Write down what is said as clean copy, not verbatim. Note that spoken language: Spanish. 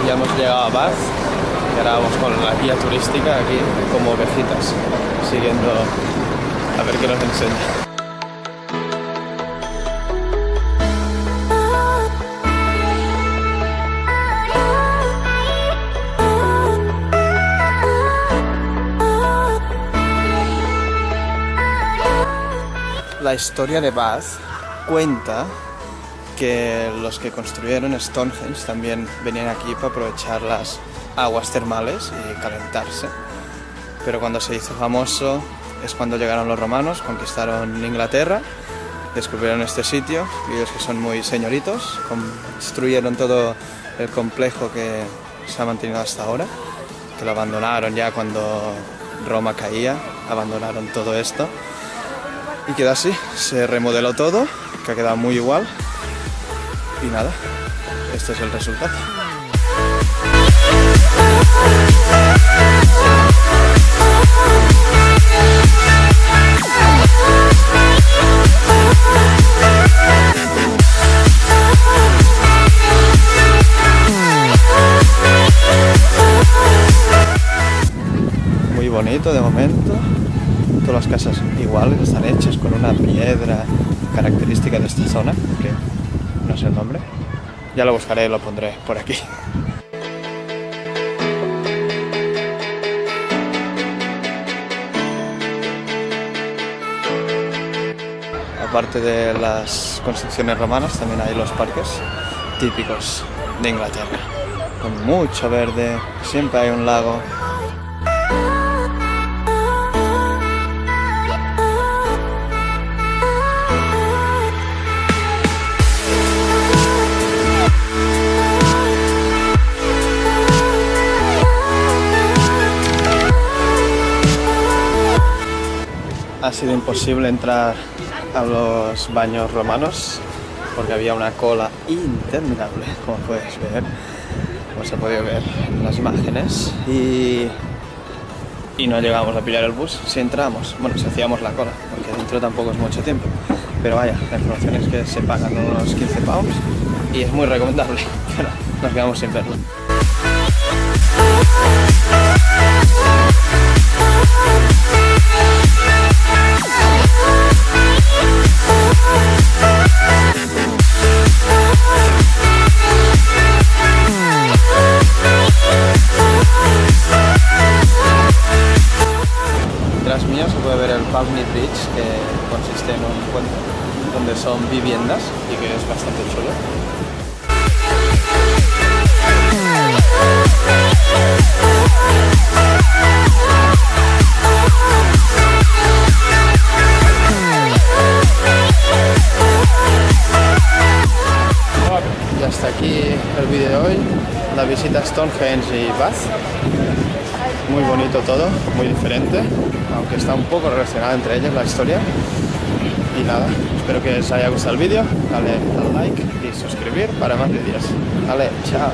Ya hemos llegado a Bath y ahora vamos con la guía turística aquí como ovejitas, siguiendo a ver qué nos enseña. La historia de Bath cuenta que los que construyeron Stonehenge también venían aquí para aprovechar las aguas termales y calentarse. Pero cuando se hizo famoso es cuando llegaron los romanos, conquistaron Inglaterra, descubrieron este sitio y ellos, que son muy señoritos, construyeron todo el complejo que se ha mantenido hasta ahora, que lo abandonaron ya cuando Roma caía, abandonaron todo esto. Y queda así, se remodeló todo, que ha quedado muy igual. Y nada, este es el resultado. Muy bonito de momento. Todas las casas iguales, están hechas con una piedra característica de esta zona, que no sé el nombre. Ya lo buscaré y lo pondré por aquí. Aparte de las construcciones romanas, también hay los parques típicos de Inglaterra, con mucho verde, siempre hay un lago. Ha sido imposible entrar a los baños romanos porque había una cola interminable, como puedes ver, como se ha podido ver en las imágenes, y no llegábamos a pillar el bus si entrábamos, bueno, si hacíamos la cola, porque dentro tampoco es mucho tiempo, pero vaya, la información es que se pagan unos 15 pounds y es muy recomendable, pero nos quedamos sin verlo. Detrás mío se puede ver el Putney Bridge, que consiste en un puente donde son viviendas y que es bastante chulo. Y hasta aquí el vídeo de hoy, la visita a Stonehenge y Bath. Muy bonito todo, muy diferente, aunque está un poco relacionada entre ellas la historia. Y nada, espero que os haya gustado el vídeo, dale al like y suscribir para más vídeos. Vale, chao.